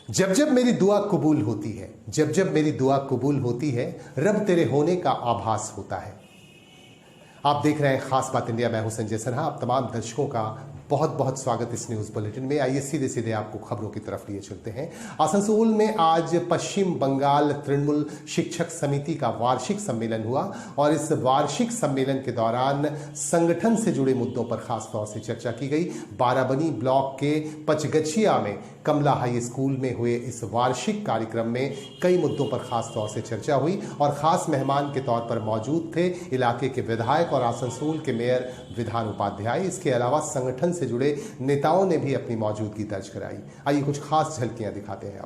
जब जब मेरी दुआ कबूल होती है, जब जब मेरी दुआ कबूल होती है, रब तेरे होने का आभास होता है। आप देख रहे हैं खास बात इंडिया। मैं हूं संजय सिन्हा। आप तमाम दर्शकों का बहुत बहुत स्वागत इस न्यूज बुलेटिन में। आइए सीधे सीधे आपको खबरों की तरफ लिए चलते हैं। आसनसोल में आज पश्चिम बंगाल तृणमूल शिक्षक समिति का वार्षिक सम्मेलन हुआ और इस वार्षिक सम्मेलन के दौरान संगठन से जुड़े मुद्दों पर खास तौर से चर्चा की गई। बाराबनी ब्लॉक के पचगछिया में कमला हाई स्कूल में हुए इस वार्षिक कार्यक्रम में कई मुद्दों पर खास तौर से चर्चा हुई और खास मेहमान के तौर पर मौजूद थे इलाके के विधायक और आसनसोल के मेयर विधान उपाध्याय। इसके अलावा संगठन से जुड़े नेताओं ने भी अपनी मौजूदगी दर्ज कराई। आइए कुछ खास झलकियां दिखाते हैं।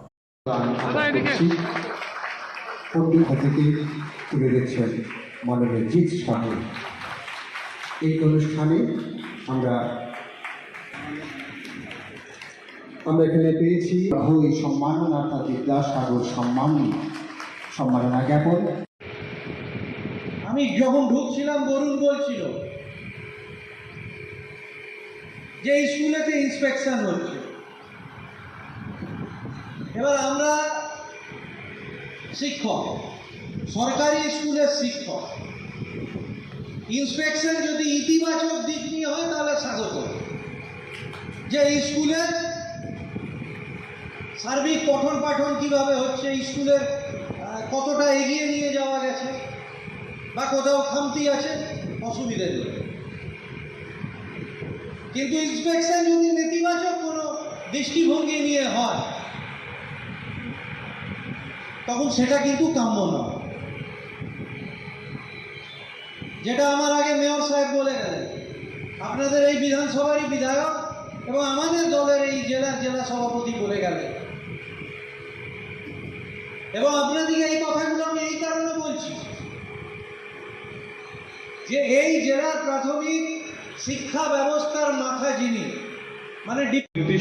আমরা এখানে পেয়েছি ওই সম্মাননা অর্থাৎ বিদ্যাসাগর সম্মাননা জ্ঞাপন। আমি যখন ঢুকছিলাম বরুণ বলছিল যে স্কুলেতে ইন্সপেকশন হচ্ছে। এবার আমরা শিক্ষক, সরকারি স্কুলের শিক্ষক, ইন্সপেকশন যদি ইতিবাচক দিক নিয়ে হয় তাহলে স্বাগত। যে স্কুলের সার্বিক পঠন পাঠন কিভাবে হচ্ছে, স্কুলের কতটা এগিয়ে নিয়ে যাওয়া গেছে বা কোথাও খামতি আছে, অসুবিধা নেই। কিন্তু ইন্সপেকশন যদি নেতিবাচক কোনো দৃষ্টিভঙ্গি নিয়ে হয় তখন সেটা কিন্তু কাম্য নয়। যেটা আমার আগে মেয়র সাহেব বলে গেলেন, আপনাদের এই বিধানসভারই বিধায়ক এবং আমাদের দলের এই জেলা সভাপতি বলে গেলেন, এবং আপনাদেরকে এই কথাগুলো আমি এই কারণে বলছি যে এই জেলার প্রাথমিক শিক্ষা ব্যবস্থার মাথা যিনি, মানে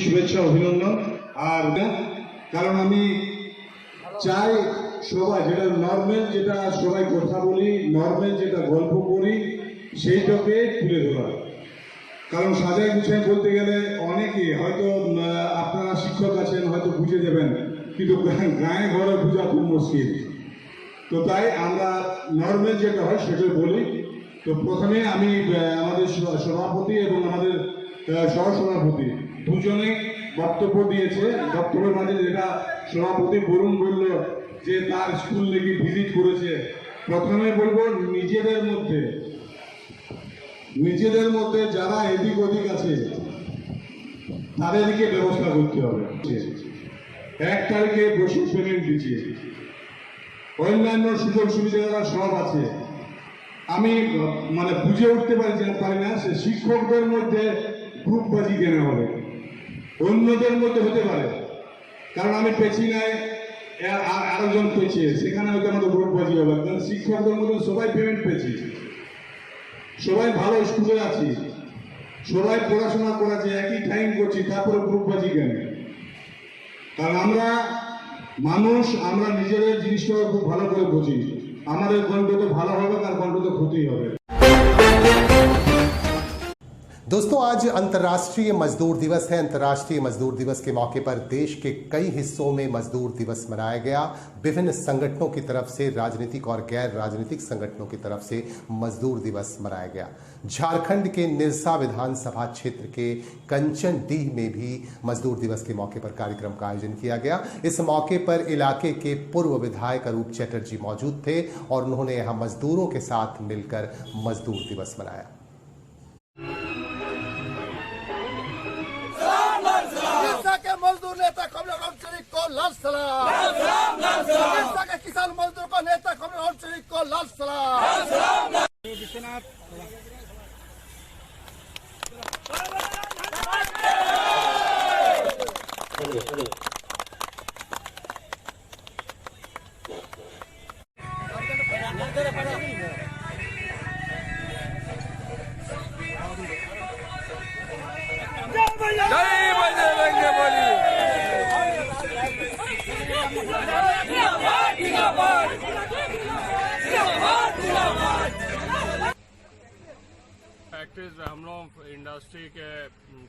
শুভেচ্ছা অভিনন্দন। আর কারণ আমি চাই সবাই যেটা নর্মাল, যেটা সবাই কথা বলি, নর্মাল যেটা গল্প করি, সেইটাকে তুলে ধরা। কারণ সাজায় গুছায় বলতে গেলে অনেকে হয়তো আপনারা শিক্ষক আছেন, হয়তো বুঝে যাবেন, কিন্তু গায়ে ঘরে বোঝা খুব মুশকিল। তো তাই আমরা নর্মাল যেটা হয় সেটাই বলি। তো প্রথমে আমি আমাদের সভাপতি এবং আমাদের সহসভাপতি দুজনে বক্তব্য দিয়েছে। বক্তব্যের মাঝে যেটা সভাপতি বরুণ বলল যে তার স্কুল নাকি ভিজিট করেছে, প্রথমে বলবো নিজেদের মধ্যে যারা এদিক ওদিক আছে তাদেরকে ব্যবস্থা করতে হবে। 1 তারিখে বসে পেমেন্ট দিচ্ছে, অন্যান্য সুযোগ সুবিধা সব আছে। আমি মানে বুঝে উঠতে পারি না সে শিক্ষকদের মধ্যে গ্রুপবাজি কেন হবে, অন্যদের মধ্যে হতে পারে। কারণ আমি পেছি নাই, আরেকজন পেয়েছে, সেখানে হয়তো আমাদের গ্রুপবাজি হবে। কারণ শিক্ষকদের মধ্যে সবাই পেমেন্ট পেয়েছি, সবাই ভালো স্কুলে আছি, সবাই পড়াশোনা করাচ্ছে, একই টাইম করছি, তারপরে গ্রুপবাজি কেন? কারণ আমরা মানুষ, আমরা নিজেদের জিনিসটা খুব ভালো করে বুঝি। আমাদের গল্প তো ভালো হবে, আর গল্প তো ক্ষতি হবে। दोस्तों, आज अंतर्राष्ट्रीय मजदूर दिवस है। अंतर्राष्ट्रीय मजदूर दिवस के मौके पर देश के कई हिस्सों में मजदूर दिवस मनाया गया। विभिन्न संगठनों की तरफ से, राजनीतिक और गैर राजनीतिक संगठनों की तरफ से मजदूर दिवस मनाया गया। झारखंड के निरसा विधानसभा क्षेत्र के कंचनडीह में भी मजदूर दिवस के मौके पर कार्यक्रम का आयोजन किया गया। इस मौके पर इलाके के पूर्व विधायक अरूप चटर्जी मौजूद थे और उन्होंने यहां मजदूरों के साथ मिलकर मजदूर दिवस मनाया। मजदूर नेता कमलेश शरीफ को लाल सलाम, के किसान मजदूर को नेता कमलेश शरीफ को लाल सलाम। फैक्ट्रीज हम लोग इंडस्ट्री के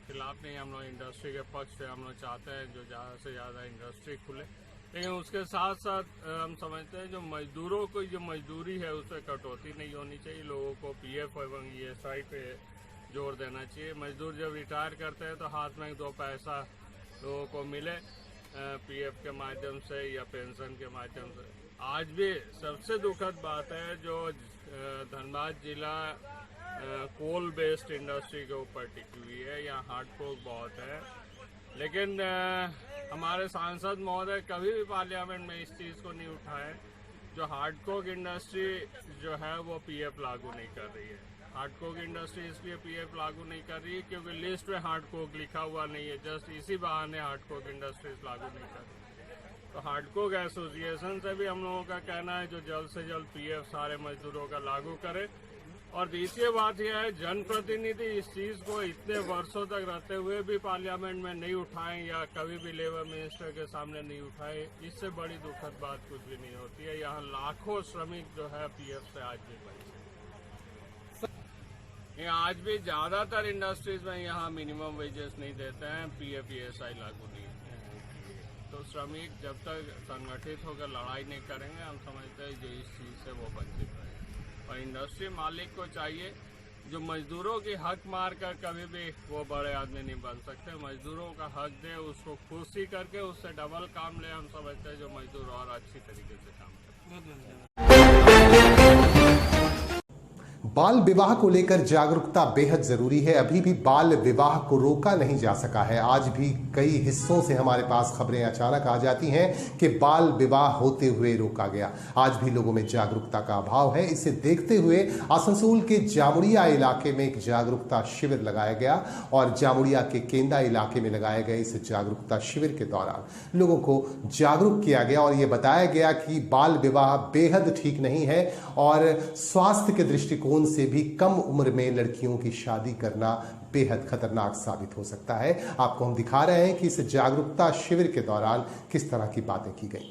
खिलाफ नहीं, हम लोग इंडस्ट्री के पक्ष से हम लोग चाहते हैं जो ज़्यादा से ज़्यादा इंडस्ट्री खुले, लेकिन उसके साथ साथ हम समझते हैं जो मजदूरों को जो मजदूरी है उसमें कटौती नहीं होनी चाहिए। लोगों को पीएफ एवं ईएसआई पे जोर देना चाहिए। मजदूर जब रिटायर करते हैं तो हाथ में 2 पैसा लोगों को मिले पीएफ के माध्यम से या पेंशन के माध्यम से। आज भी सबसे दुखद बात है जो धनबाद जिला कोल बेस्ड इंडस्ट्री के ऊपर टिकी हुई है, यहाँ हार्डकोक बहुत है, लेकिन हमारे सांसद महोदय कभी भी पार्लियामेंट में इस चीज़ को नहीं उठाए जो हार्डकोक इंडस्ट्री जो है वो पीएफ लागू नहीं कर रही है। हार्डकोक इंडस्ट्री इसलिए पीएफ लागू नहीं कर रही है क्योंकि लिस्ट में हार्डकोक लिखा हुआ नहीं है, जस्ट इसी बहाने हार्डकोक इंडस्ट्रीज लागू नहीं कर रही। तो हार्डकोक एसोसिएशन से भी हम लोगों का कहना है जो जल्द से जल्द पीएफ सारे मजदूरों का लागू करे। और तीसरी बात यह है जनप्रतिनिधि इस चीज़ को इतने वर्षों तक रहते हुए भी पार्लियामेंट में नहीं उठाएं या कभी भी लेबर मिनिस्टर के सामने नहीं उठाए, इससे बड़ी दुखद बात कुछ भी नहीं होती है। यहाँ लाखों श्रमिक जो है पीएफ से आज भी वंचित। आज भी ज्यादातर इंडस्ट्रीज में यहाँ मिनिमम वेजेस नहीं देते हैं, पीएफ ईएसआई लागू नहीं है। तो श्रमिक जब तक संगठित होकर लड़ाई नहीं करेंगे, हम समझते हैं जो इस चीज़ से वो वंचित रहेंगे। और इंडस्ट्री मालिक को चाहिए जो मजदूरों की हक मार कर कभी भी वो बड़े आदमी नहीं बन सकते, मजदूरों का हक दे, उसको खुशी करके उससे डबल काम ले। हम समझते हैं जो मजदूर और अच्छी तरीके से काम करते। बाल विवाह को लेकर जागरूकता बेहद जरूरी है। अभी भी बाल विवाह को रोका नहीं जा सका है। आज भी कई हिस्सों से हमारे पास खबरें अचानक आ जाती हैं कि बाल विवाह होते हुए रोका गया। आज भी लोगों में जागरूकता का अभाव है। इसे देखते हुए आसनसोल के जामुड़िया इलाके में एक जागरूकता शिविर लगाया गया और जामुड़िया के केंदा इलाके में लगाए गए इस जागरूकता शिविर के दौरान लोगों को जागरूक किया गया और ये बताया गया कि बाल विवाह बेहद ठीक नहीं है और स्वास्थ्य के दृष्टिकोण से भी कम उम्र में लड़कियों की शादी करना बेहद खतरनाक साबित हो सकता है। आपको हम दिखा रहे हैं कि इस जागरूकता शिविर के दौरान किस तरह की बातें की गई।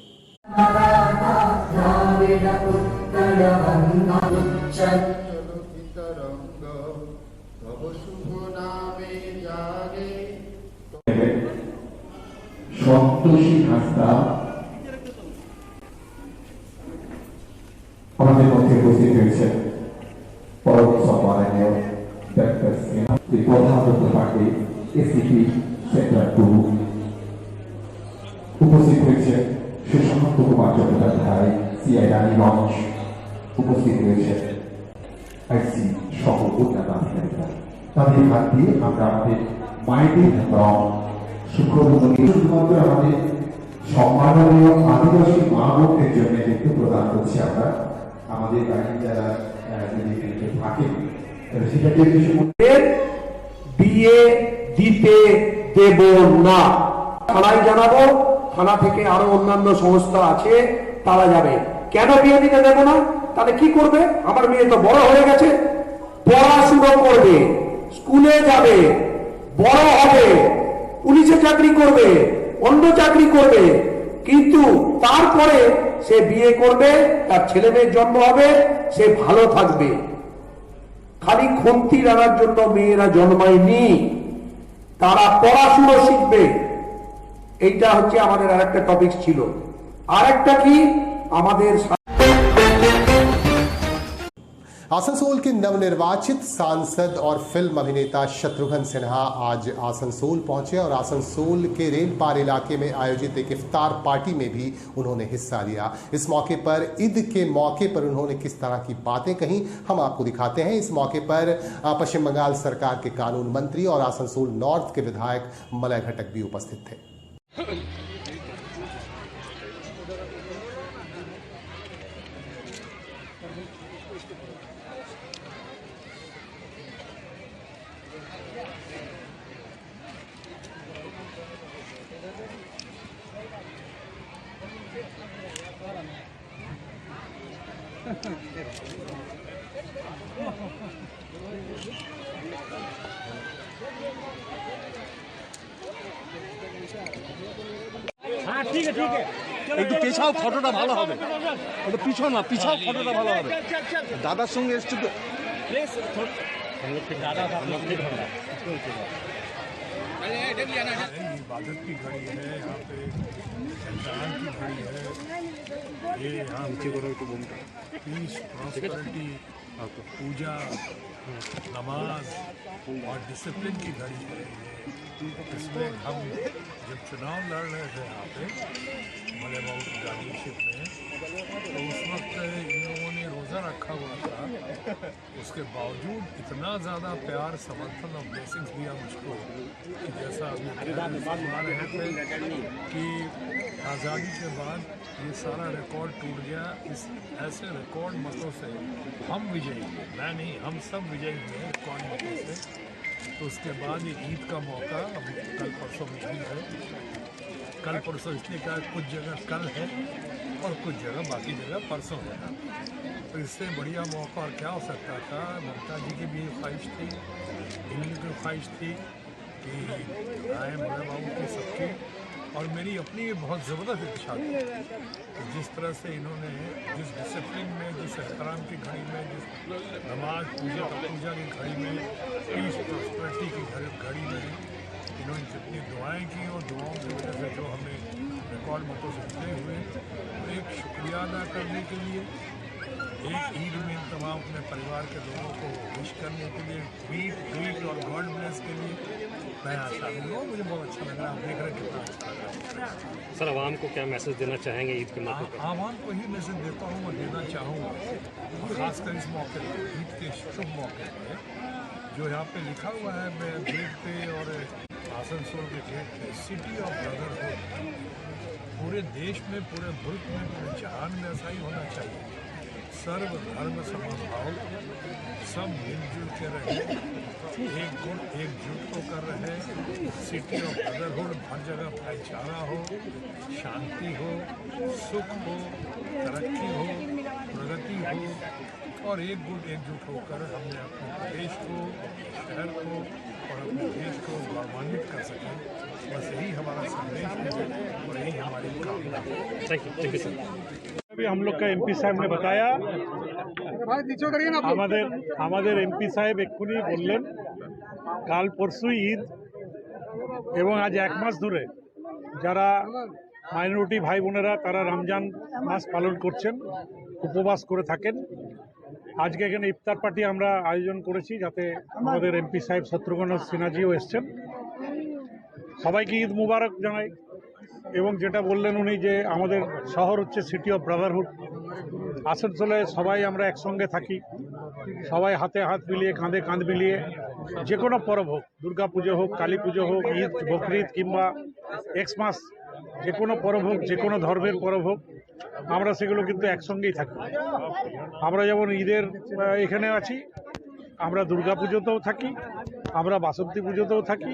সন্তোষী হাসদা আমাদের মধ্যে উপস্থিত হয়েছে। পরম সম্মাননীয় ডাক্তার সিনহা, প্রধান পার্টি এসিপি সেক্টর 2 উপস্থিত হয়েছে। সুশান্ত কুমার চট্টোপাধ্যায় সিআই রানীগঞ্জ উপস্থিত হয়েছে। আইসি সহ অন্যান্য আধিকারিকরা, তাদের হাত দিয়ে আমরা আমাদের মাইন্ডের এবং শুধুমাত্র আমাদের সম্মাননীয় আদিবাসী মা বোনদের জন্য কিন্তু প্রদান করছি। আমরা আমাদের বাড়ির যারা থাকেন সেটাকে বিয়ে দিতে দেব না, থানায় জানাবো। থানা থেকে আরো অন্যান্য সংস্থা আছে, তারা যাবে। কেন বিয়ে দিতে দেব না? তাহলে কি করবে? আমার মেয়ে তো বড় হয়ে গেছে, পড়াশুনো করবে, স্কুলে যাবে, বড় হবে, পুলিশে চাকরি করবে, অন্য চাকরি করবে, কিন্তু তারপরে সে বিয়ে করবে, তার ছেলে মেয়ের জন্ম হবে, সে ভালো থাকবে। খালি খুন্তি রানার জন্য মেয়েরা জন্মায়নি, তারা পড়াশুনো শিখবে। এইটা হচ্ছে আমাদের আরেকটা টপিক ছিল। আরেকটা কি আমাদের आसनसोल के नवनिर्वाचित सांसद और फिल्म अभिनेता शत्रुघ्न सिन्हा आज आसनसोल पहुंचे और आसनसोल के रेलपार इलाके में आयोजित एक इफ्तार पार्टी में भी उन्होंने हिस्सा लिया। इस मौके पर ईद के मौके पर उन्होंने किस तरह की बातें कहीं हम आपको दिखाते हैं। इस मौके पर पश्चिम बंगाल सरकार के कानून मंत्री और आसनसोल नॉर्थ के विधायक मलय घटक भी उपस्थित थे। একটু পিছাও, ফটোটা ভালো হবে। একটু পিছাও না, পিছাও, ফটোটা ভালো হবে। দাদার সঙ্গে এসছি তো। इबादत की घड़ी है, यहाँ पे इम्तिहान की घड़ी है, ये यहाँ पीस प्रॉस्पेरिटी पूजा नमाज और डिसिप्लिन की घड़ी है। इसमें हम जब चुनाव लड़ रहे थे यहाँ पे मले बाबू की गार्डियनशिप में, तो उस वक्त इन लोगों ने रोज़ा रखा हुआ था, उसके बावजूद इतना ज़्यादा प्यार समर्थन और ब्लेसिंग्स दिया मुझको कि जैसा अभी मान रहे थे कि आज़ादी के बाद ये सारा रिकॉर्ड टूट गया। इस ऐसे रिकॉर्ड मतों से हम विजयी हुए, मैं नहीं, हम सब विजयी हुए रिकॉर्ड मतों से। तो उसके बाद ये ईद का मौका अब कल परसों में ईद है। कल परसों इसलिए कहा कुछ जगह कल है और कुछ जगह बाकी जगह परसों है। तो इससे बढ़िया मौका और क्या हो सकता था। ममता जी की भी ख्वाहिश थी, इनकी भी ख्वाहिश थी कि आए मोहन बाबू की सबकी, और मेरी अपनी बहुत ज़बरदस्त इच्छा थी कि जिस तरह से इन्होंने जिस डिसिप्लिन में, जिस एहतराम की घड़ी में, जिस नमाज पूजा की घड़ी में, पीस प्रॉस्पेरिटी की घड़ी में इन्होंने जितनी दुआएं की और दुआओं की वजह से जो हमें रिकॉर्ड मतों से मिले हुए, तो एक शुक्रिया अदा करने के लिए, एक ईद में तमाम अपने परिवार के लोगों को विश करने के लिए, ट्वीट और गॉड ब्लेस के लिए मैं आज शामिल हुआ। मुझे बहुत अच्छा लग रहा है, आप देख रहे हैं कितना अच्छा लग रहा है। सर, आवाम को क्या मैसेज देना चाहेंगे ईद के मौके पर? आवाम को ही मैसेज देता हूँ और देना चाहूँगा, खासकर इस मौके पर, ईद के शुभ मौके पर, जो यहाँ पे लिखा हुआ है मैं गेट पे और आसनसोल के गेट पे, सिटी ऑफ ब्रदरहुड। पूरे देश में, पूरे मुल्क में, पूरे जहान में ऐसा ही होना चाहिए। सर्व धर्म समभाव, सब मिलजुल के रहे, एक गुट एकजुट होकर रहे, सिटी ऑफ ब्रदरहुड, हर जगह भाईचारा हो, शांति हो, सुख हो, तरक्की हो, प्रगति हो, और एक गुट एकजुट होकर हमने अपने प्रदेश को, शहर को और अपने देश को गौरवान्वित कर सकें। बस यही हमारा संदेश है और यही हमारी कामना है। Thank you sir. अभी हम लोग का एमपी साहब ने बताया, আমাদের এমপি সাহেব এক্ষুনি বললেন কাল পরশু ঈদ এবং আজ এক মাস ধরে যারা মাইনরিটি ভাই বোনেরা তারা রমজান মাস পালন করছেন, উপবাস করে থাকেন। আজকে এখানে ইফতার পার্টি আমরা আয়োজন করেছি, যাতে আমাদের এমপি সাহেব শত্রুঘ্ন সিনহাজিও এসছেন। সবাইকে ঈদ মুবারক জানাই। এবং যেটা বললেন উনি যে আমাদের শহর হচ্ছে সিটি অফ ব্রাদারহুড, আসানসোলে সবাই আমরা একসঙ্গে থাকি, সবাই হাতে হাত মিলিয়ে, কাঁধে কাঁধ মিলিয়ে, যে কোনো পরব হোক, দুর্গা পুজো হোক, কালী পুজো হোক, ঈদ, বকরিদ কিংবা এক্সমাস, যে কোনো পরব হোক, যে কোনো ধর্মের পরব হোক, আমরা সেগুলো কিন্তু একসঙ্গেই থাকি। আমরা যেমন ঈদের এখানে আছি, আমরা দুর্গা পুজোতেও থাকি, আমরা বাসন্তী পুজোতেও থাকি,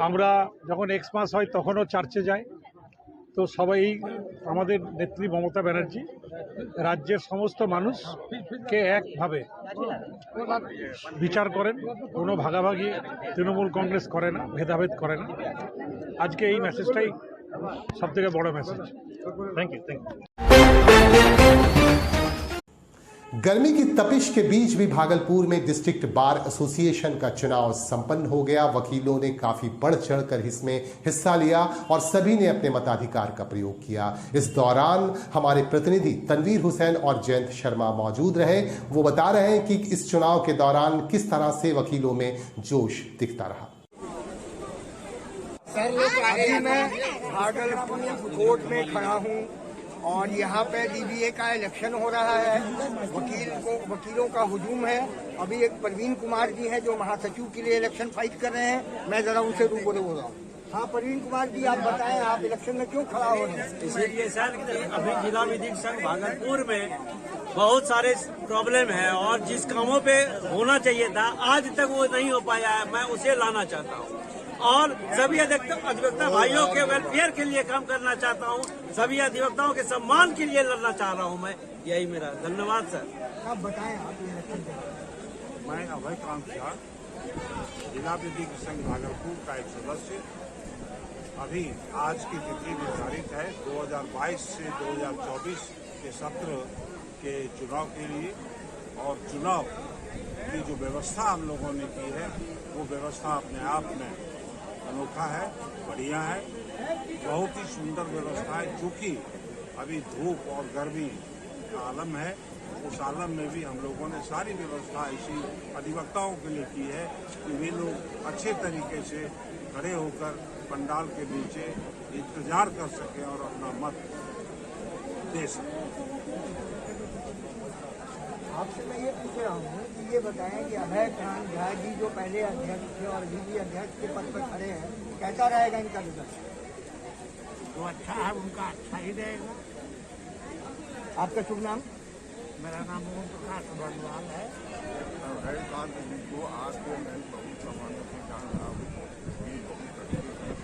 আমরা যখন এক্সমাস হয় তখনও চার্চে যাই। তো সবাই আমাদের নেত্রী মমতা ব্যানার্জি রাজ্যের সমস্ত মানুষকে একভাবে বিচার করেন, কোনো ভাগাভাগি তৃণমূল কংগ্রেস করে না, ভেদাভেদ করে না। আজকে এই মেসেজটাই সবথেকে বড় মেসেজ। Thank you. गर्मी की तपिश के बीच भी भागलपुर में डिस्ट्रिक्ट बार एसोसिएशन का चुनाव संपन्न हो गया। वकीलों ने काफी बढ़ चढ़कर इसमें हिस्सा लिया और सभी ने अपने मताधिकार का प्रयोग किया। इस दौरान हमारे प्रतिनिधि तनवीर हुसैन और जयंत शर्मा मौजूद रहे। वो बता रहे हैं कि इस चुनाव के दौरान किस तरह से वकीलों में जोश दिखता रहा। अभी मैं भागलपुर कोर्ट में खड़ा हूँ और यहाँ पे डीबीए का इलेक्शन हो रहा है। वकीलों का हुजूम है। अभी एक प्रवीण कुमार जी हैं जो महासचिव के लिए इलेक्शन फाइट कर रहे हैं। मैं जरा उनसे रूबरू हो रहा हूँ। हाँ प्रवीण कुमार जी, आप बताएं, आप इलेक्शन में क्यों खड़ा हो रहे हैं? इसीलिए सर कि अभी जिला विधिक संघ भागलपुर में बहुत सारे प्रॉब्लम है और जिस कामों पे होना चाहिए था आज तक वो नहीं हो पाया है, मैं उसे लाना चाहता हूँ और सभी अधिवक्ता भाइयों के वेलफेयर के लिए काम करना चाहता हूँ, सभी अधिवक्ताओं के सम्मान के लिए लड़ना चाह रहा हूँ मैं। यही मेरा धन्यवाद सर। आप बताएं, आप मैं अभय कांक्षा, जिला विधिक संघ भागलपुर का एक सदस्य। अभी आज की तिथि निर्धारित है 2022 से 2024 के सत्र के चुनाव के लिए और चुनाव की जो व्यवस्था हम लोगों ने की है वो व्यवस्था अपने आप में अनोखा है, बढ़िया है, बहुत ही सुंदर व्यवस्था है। चूँकि अभी धूप और गर्मी का आलम है, उस आलम में भी हम लोगों ने सारी व्यवस्था ऐसी अधिवक्ताओं के लिए की है कि वे लोग अच्छे तरीके से खड़े होकर पंडाल के नीचे इंतजार कर सकें और अपना मत दे सकें। आपसे मैं ये पूछ रहा हूँ कि ये बताएं कि अभय कांत झा जी जो पहले अध्यक्ष थे और अभी भी अध्यक्ष के पद पर खड़े हैं, कैसा रहेगा इनका रिजल्ट? तो अच्छा है, उनका अच्छा ही रहेगा। आपका शुभ नाम? मेरा नाम ओम प्रकाश बर्नवाल है। अभय कांत जी को आज को मैं बहुत समानों से जान रहा हूँ।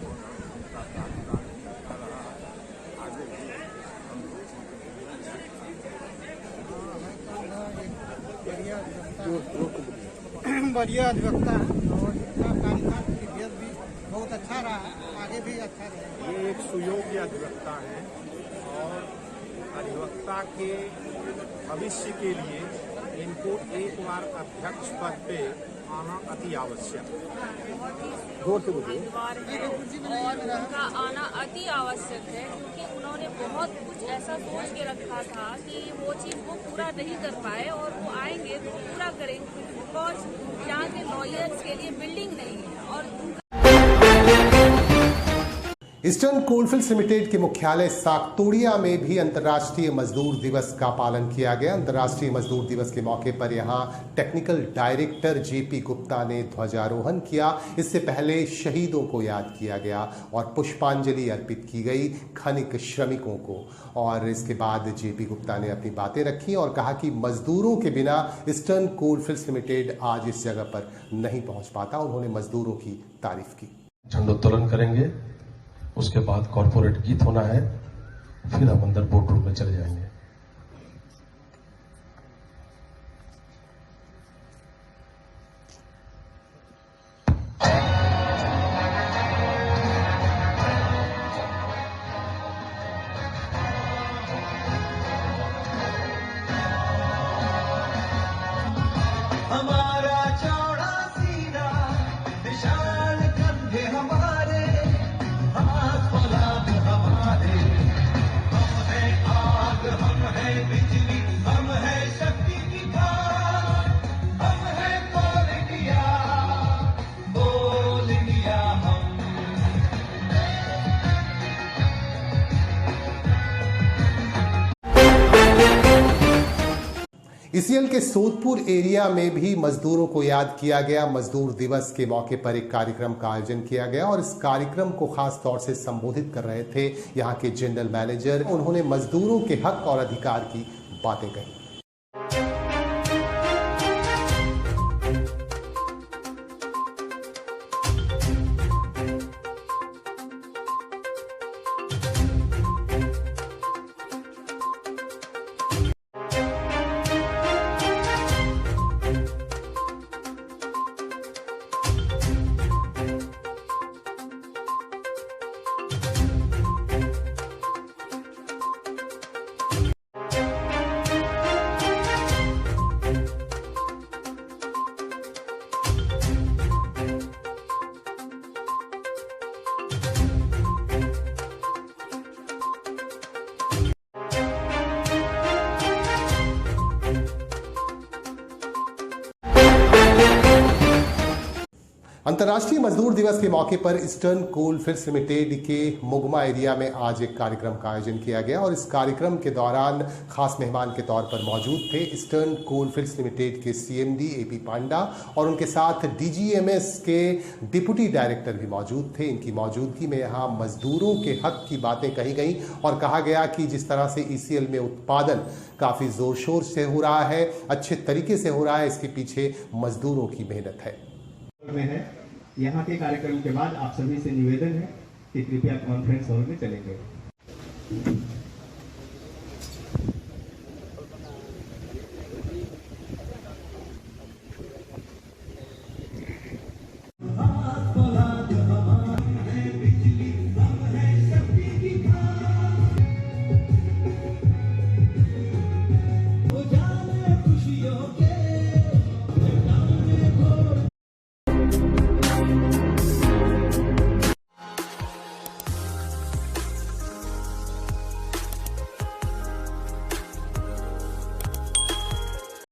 उनका कार्यकाल अच्छा रहा, आगे भी हम बढ़िया अधिवक्ता है और इनका कार्यकाल पीरियड भी बहुत अच्छा रहा है, आगे भी अच्छा रहेगा। ये एक सुयोग्य अधिवक्ता है और अधिवक्ता के भविष्य के लिए इनको एक बार अध्यक्ष पद पे आना अति आवश्यक है। जोर से बोलिए। और उनका आना अति आवश्यक है, क्योंकि उन्होंने बहुत कुछ ऐसा सोच के रखा था कि वो चीज़ वो पूरा नहीं कर पाए और वो आएंगे तो पूरा करेंगे, बिकॉज यहाँ के लॉयर्स के लिए बिल्डिंग नहीं है। और ईस्टर्न कोलफील्ड्स लिमिटेड के मुख्यालय सागतोड़िया में भी अंतर्राष्ट्रीय मजदूर दिवस का पालन किया गया। अंतर्राष्ट्रीय मजदूर दिवस के मौके पर यहां टेक्निकल डायरेक्टर जेपी गुप्ता ने ध्वजारोहण किया। इससे पहले शहीदों को याद किया गया और पुष्पांजलि अर्पित की गई खनिक श्रमिकों को। और इसके बाद जेपी गुप्ता ने अपनी बातें रखी और कहा कि मजदूरों के बिना ईस्टर्न कोलफील्ड्स लिमिटेड आज इस जगह पर नहीं पहुंच पाता। उन्होंने मजदूरों की तारीफ की। झंडोत्तोलन करेंगे, उसके बाद कॉर्पोरेट गीत होना है, फिर हम अंदर बोर्ड रूम में चले जाएंगे। हमारा चौड़ा सीना, विशाल कंधे हमारे, हाथ फलाद हमारे, हम है आग, हम है बिजली, हम है शक्ति की खान, हम है बोल इंडिया, बोल इंडिया हम। ईसीएल के सोदपुर एरिया में भी मजदूरों को याद किया गया। मजदूर दिवस के मौके पर एक कार्यक्रम का आयोजन किया गया और इस कार्यक्रम को खास तौर से संबोधित कर रहे थे यहां के जनरल मैनेजर। उन्होंने मजदूरों के हक और अधिकार की बातें कही। अंतर्राष्ट्रीय मजदूर दिवस के मौके पर ईस्टर्न कोलफील्ड्स लिमिटेड के मुगमा एरिया में आज एक कार्यक्रम का आयोजन किया गया और इस कार्यक्रम के दौरान खास मेहमान के तौर पर मौजूद थे ईस्टर्न कोलफील्ड्स लिमिटेड के सीएमडी एपी पांडा और उनके साथ डीजीएमएस के डिप्टी डायरेक्टर भी मौजूद थे। इनकी मौजूदगी में यहाँ मजदूरों के हक की बातें कही गई और कहा गया कि जिस तरह से ईसीएल में उत्पादन काफी जोर शोर से हो रहा है, अच्छे तरीके से हो रहा है, इसके पीछे मजदूरों की मेहनत है। में है यहाँ के कार्यक्रम के बाद आप सभी से निवेदन है कि कृपया कॉन्फ्रेंस हॉल में चले गए।